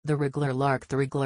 The wriggler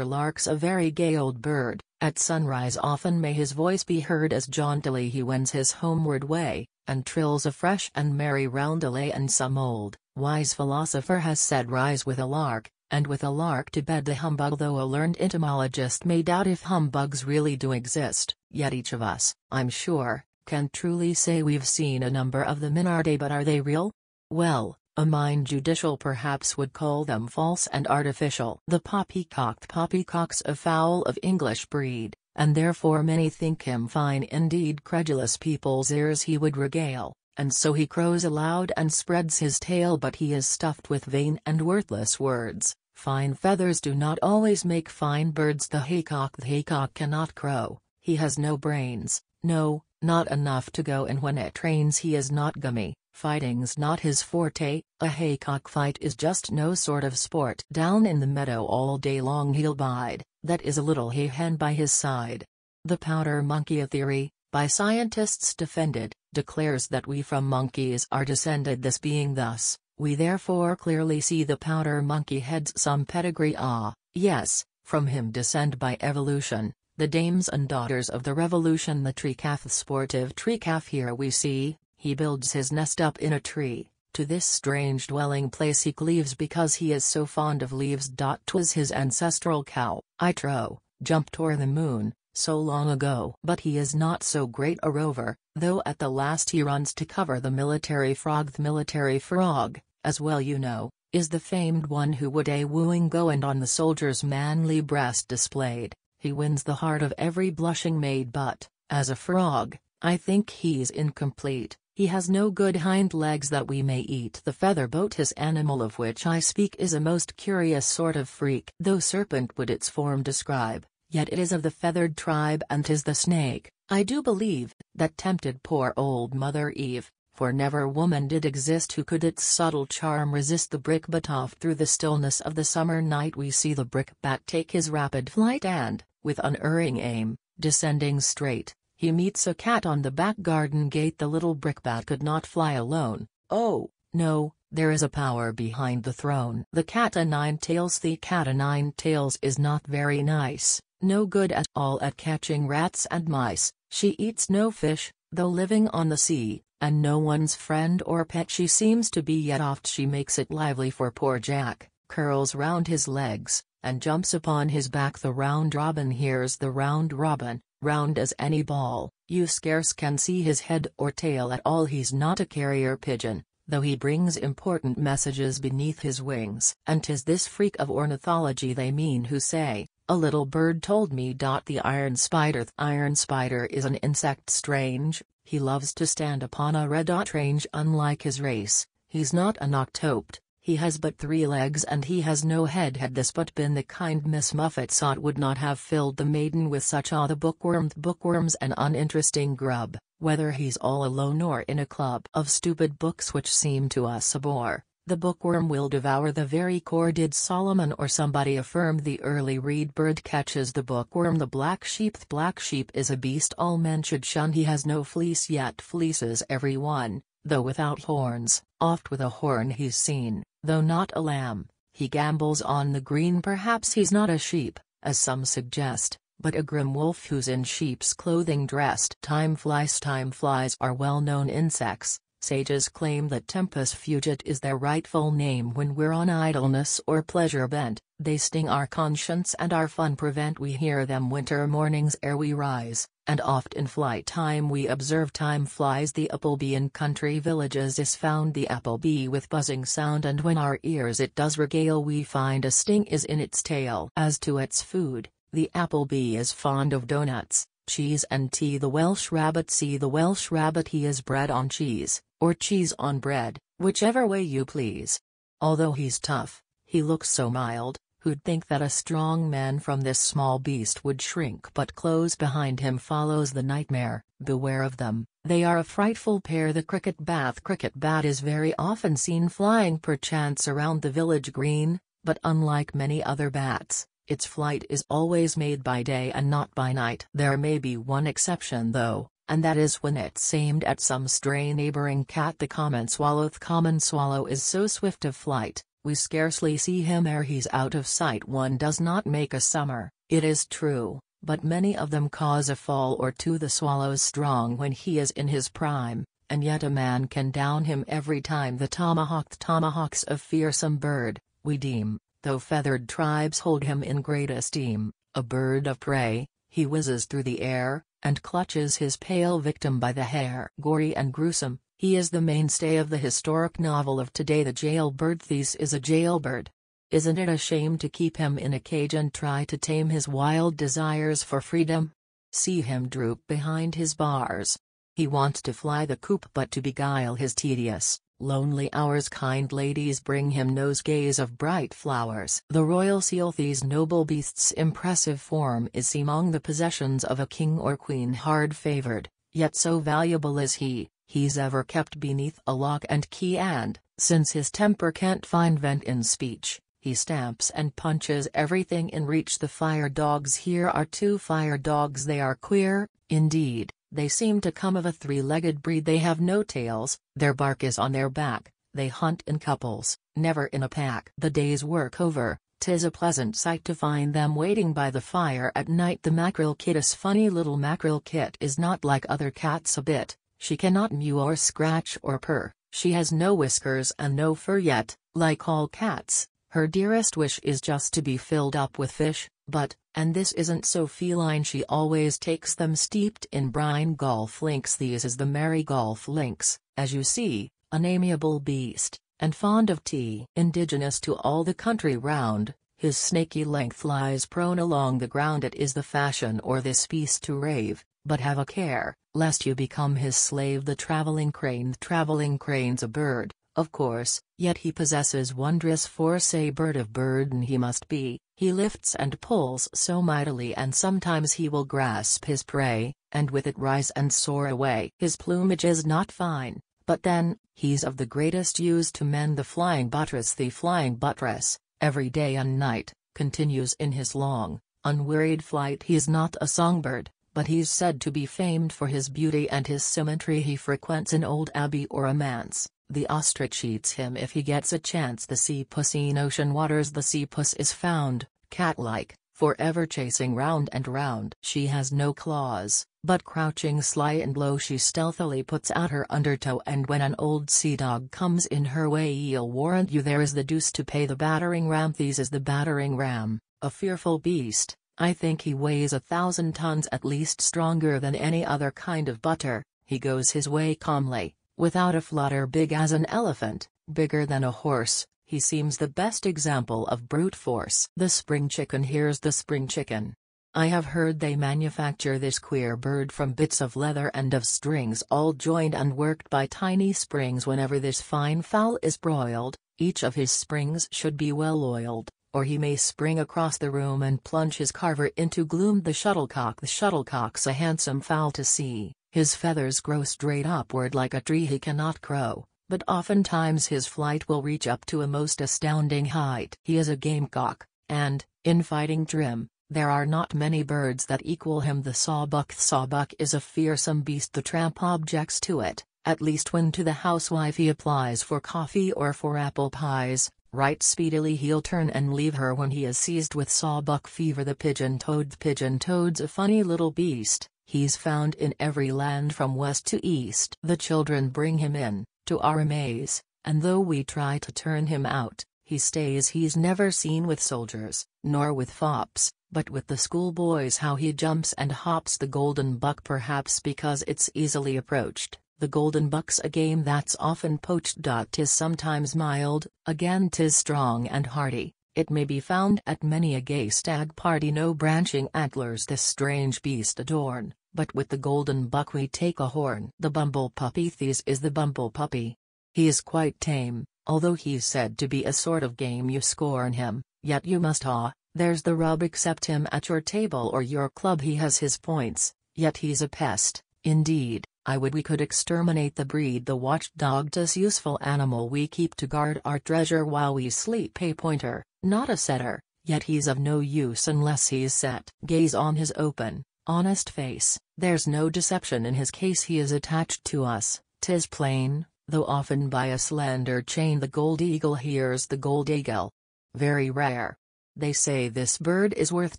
lark's a very gay old bird. At sunrise often may his voice be heard as jauntily he wends his homeward way, and trills a fresh and merry roundelay. And some old, wise philosopher has said, rise with a lark, and with a lark to bed the humbug. Though a learned entomologist may doubt if humbugs really do exist, yet each of us, I'm sure, can truly say we've seen a number of them in our day. But are they real? Well, a mind judicial perhaps would call them false and artificial. The poppycock's a fowl of English breed, and therefore many think him fine indeed. Credulous people's ears he would regale, and so he crows aloud and spreads his tail. But he is stuffed with vain and worthless words. Fine feathers do not always make fine birds. The haycock cannot crow, he has no brains, no, not enough to go, and when it trains he is not gummy. Fighting's not his forte, a haycock fight is just no sort of sport. Down in the meadow all day long he'll bide, that is a little hay hen by his side. The powder monkey, a theory, by scientists defended, declares that we from monkeys are descended. This being thus, we therefore clearly see the powder monkey heads some pedigree. Ah, yes, from him descend by evolution, the dames and daughters of the revolution. The tree-calf, sportive tree-calf, here we see. He builds his nest up in a tree, to this strange dwelling place he cleaves because he is so fond of leaves. 'Twas his ancestral cow, I trow, jumped o'er the moon, so long ago. But he is not so great a rover, though at the last he runs to cover the military frog. The military frog, as well you know, is the famed one who would a wooing go, and on the soldier's manly breast displayed, he wins the heart of every blushing maid. But, as a frog, I think he's incomplete. He has no good hind legs that we may eat. The feather boat, his animal of which I speak, is a most curious sort of freak. Though serpent would its form describe, yet it is of the feathered tribe, and 'tis the snake, I do believe, that tempted poor old Mother Eve, for never woman did exist who could its subtle charm resist. The brick bat, oft through the stillness of the summer night we see the brick bat take his rapid flight, and, with unerring aim, descending straight, he meets a cat on the back garden gate. The little brickbat could not fly alone. Oh, no, there is a power behind the throne. The cat o' nine tails. The cat o' nine tails is not very nice, no good at all at catching rats and mice. She eats no fish, though living on the sea, and no one's friend or pet she seems to be. Yet oft she makes it lively for poor Jack, curls round his legs, and jumps upon his back. The round robin, here's the round robin, round as any ball, you scarce can see his head or tail at all. He's not a carrier pigeon, though he brings important messages beneath his wings. And 'tis this freak of ornithology they mean who say, a little bird told me. The iron spider. The iron spider is an insect strange, he loves to stand upon a red hot range. Unlike his race, he's not a noctopt. He has but 3 legs and he has no head. Had this but been the kind Miss Muffet sought, would not have filled the maiden with such awe. The bookworm's an uninteresting grub, whether he's all alone or in a club of stupid books which seem to us a bore. The bookworm will devour the very core. Did Solomon or somebody affirm the early reed bird catches the bookworm? The black sheep. The black sheep is a beast all men should shun. He has no fleece, yet fleeces every one, though without horns. Oft with a horn he's seen, though not a lamb. He gambols on the green. Perhaps he's not a sheep, as some suggest, but a grim wolf who's in sheep's clothing dressed. Time flies are well-known insects. Sages claim that tempus fugit is their rightful name. When we're on idleness or pleasure bent, they sting our conscience and our fun prevent. We hear them winter mornings ere we rise, and oft in flight time we observe time flies. The applebee in country villages is found, the applebee with buzzing sound, and when our ears it does regale we find a sting is in its tail. As to its food, the applebee is fond of doughnuts, cheese and tea. The Welsh rabbit, see the Welsh rabbit, he is bread on cheese, or cheese on bread, whichever way you please. Although he's tough, he looks so mild, who'd think that a strong man from this small beast would shrink? But close behind him follows the nightmare. Beware of them, they are a frightful pair. The cricket bat is very often seen flying perchance around the village green, but unlike many other bats, its flight is always made by day and not by night. There may be one exception though, and that is when it's aimed at some stray neighboring cat. The common swallow is so swift of flight, we scarcely see him ere he's out of sight. One does not make a summer, it is true, but many of them cause a fall or two. The swallow's strong when he is in his prime, and yet a man can down him every time. The tomahawks of fearsome bird, we deem, though feathered tribes hold him in great esteem, a bird of prey. He whizzes through the air, and clutches his pale victim by the hair. Gory and gruesome, he is the mainstay of the historic novel of today. The jailbird. This is a jailbird. Isn't it a shame to keep him in a cage and try to tame his wild desires for freedom? See him droop behind his bars. He wants to fly the coop, but to beguile his tedious, lonely hours kind ladies bring him nosegays of bright flowers. The royal seal. These noble beasts' impressive form is among the possessions of a king or queen. Hard favored, yet so valuable is he, he's ever kept beneath a lock and key, and, since his temper can't find vent in speech, he stamps and punches everything in reach. The fire dogs. Here are 2 fire dogs. They are queer, indeed. They seem to come of a 3-legged breed. They have no tails, their bark is on their back, they hunt in couples, never in a pack. The day's work over, 'tis a pleasant sight to find them waiting by the fire at night. The mackerel kittis. Funny little mackerel kit is not like other cats a bit. She cannot mew or scratch or purr, she has no whiskers and no fur, yet, like all cats, her dearest wish is just to be filled up with fish, but, and this isn't so feline, she always takes them steeped in brine. Golf lynx. These is the merry golf lynx, as you see, an amiable beast, and fond of tea. Indigenous to all the country round, his snaky length lies prone along the ground. It is the fashion or this beast to rave, but have a care, lest you become his slave. The traveling crane. The traveling crane's a bird, of course, yet he possesses wondrous force. A bird of burden he must be, he lifts and pulls so mightily, and sometimes he will grasp his prey, and with it rise and soar away. His plumage is not fine, but then, he's of the greatest use to men. The flying buttress. The flying buttress, every day and night, continues in his long, unwearied flight. He is not a songbird, but he's said to be famed for his beauty and his symmetry. He frequents an old abbey or a manse. The ostrich eats him if he gets a chance. The sea puss. In ocean waters the sea puss is found, cat-like, forever chasing round and round. She has no claws, but crouching sly and low she stealthily puts out her undertow, and when an old sea dog comes in her way, I'll warrant you there is the deuce to pay. The battering ram. This is the battering ram, a fearful beast. I think he weighs 1,000 tons at least, stronger than any other kind of butter. He goes his way calmly, without a flutter, big as an elephant, bigger than a horse. He seems the best example of brute force. The spring chicken. Here's the spring chicken. I have heard they manufacture this queer bird from bits of leather and of strings all joined and worked by tiny springs. Whenever this fine fowl is broiled, each of his springs should be well oiled, or he may spring across the room and plunge his carver into gloom. The shuttlecock. The shuttlecock's a handsome fowl to see. His feathers grow straight upward like a tree. He cannot crow, but oftentimes his flight will reach up to a most astounding height. He is a gamecock, and, in fighting trim, there are not many birds that equal him. The sawbuck. The sawbuck is a fearsome beast. The tramp objects to it, at least when to the housewife he applies for coffee or for apple pies. Right speedily he'll turn and leave her when he is seized with sawbuck fever. The pigeon-toad. The pigeon-toad's a funny little beast. He's found in every land from west to east. The children bring him in, to our amaze, and though we try to turn him out, he stays. He's never seen with soldiers, nor with fops, but with the schoolboys. How he jumps and hops. The golden buck. Perhaps because it's easily approached, the golden buck's a game that's often poached. 'Tis sometimes mild, again 'tis strong and hearty. It may be found at many a gay stag party. No branching antlers this strange beast adorn, but with the golden buck we take a horn. The bumble puppy. This is the bumble puppy. He is quite tame, although he's said to be a sort of game. You scorn him, yet you must there's the rub. Accept him at your table or your club. He has his points, yet he's a pest. Indeed, I would we could exterminate the breed. The watchdog. This useful animal we keep to guard our treasure while we sleep. A pointer, not a setter, yet he's of no use unless he's set. Gaze on his open, honest face. There's no deception in his case. He is attached to us, 'tis plain, though often by a slender chain the gold eagle hears the gold eagle. Very rare. They say this bird is worth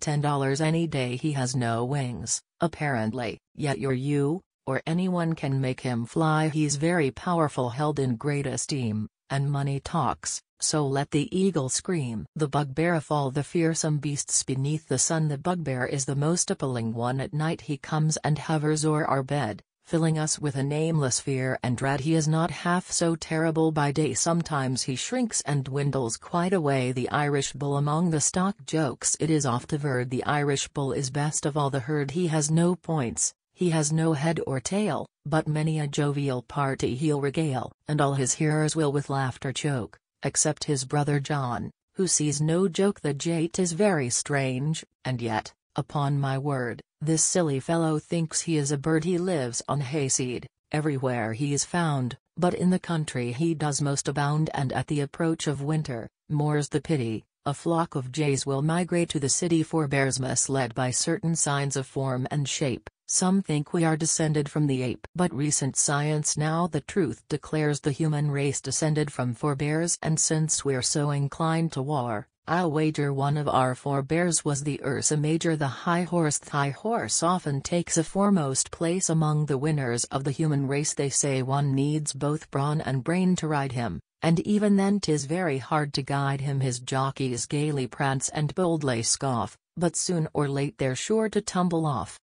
$10 any day. He has no wings, apparently, yet you, or anyone can make him fly. He's very powerful, held in great esteem, and money talks, so let the eagle scream. The bugbear of all the fearsome beasts beneath the sun, the bugbear is the most appalling one. At night he comes and hovers o'er our bed, filling us with a nameless fear and dread. He is not half so terrible by day. Sometimes he shrinks and dwindles quite away. The Irish bull among the stock jokes it is oft averred the Irish bull is best of all the herd. He has no points, he has no head or tail, but many a jovial party he'll regale, and all his hearers will with laughter choke, except his brother John, who sees no joke. The jate is very strange, and yet, upon my word, this silly fellow thinks he is a bird. He lives on hayseed, everywhere he is found, but in the country he does most abound, and at the approach of winter, more's the pity, a flock of jays will migrate to the city. Forebears misled by certain signs of form and shape, some think we are descended from the ape, but recent science now the truth declares the human race descended from forebears. And since we're so inclined to war, I'll wager one of our forebears was the Ursa Major, the high horse. The high horse often takes a foremost place among the winners of the human race. They say one needs both brawn and brain to ride him, and even then 'tis very hard to guide him. His jockeys gaily prance and boldly scoff, but soon or late they're sure to tumble off.